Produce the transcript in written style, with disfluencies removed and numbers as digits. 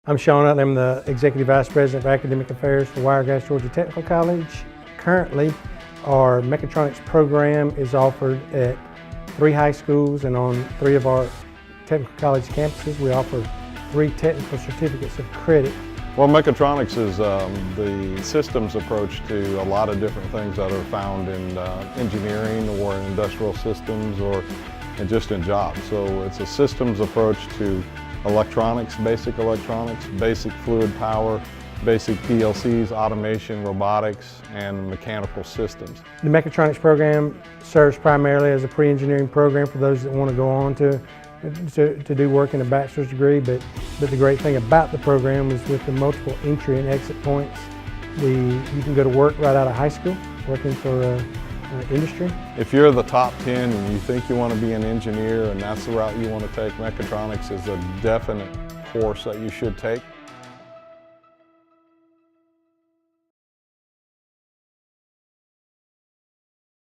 I'm Sean Utley. I'm the Executive Vice President of Academic Affairs for Wiregrass Georgia Technical College. Currently, our Mechatronics program is offered at 3 high schools and on 3 of our technical college campuses. We offer 3 technical certificates of credit. Well, mechatronics is the systems approach to a lot of different things that are found in engineering or in industrial systems or just in jobs. So it's a systems approach to electronics, basic fluid power, basic PLCs, automation, robotics, and mechanical systems. The Mechatronics program serves primarily as a pre-engineering program for those that want to go on to do work in a bachelor's degree, but the great thing about the program is with the multiple entry and exit points, you can go to work right out of high school, working for industry. If you're the top 10 and you think you want to be an engineer and that's the route you want to take, mechatronics is a definite course that you should take.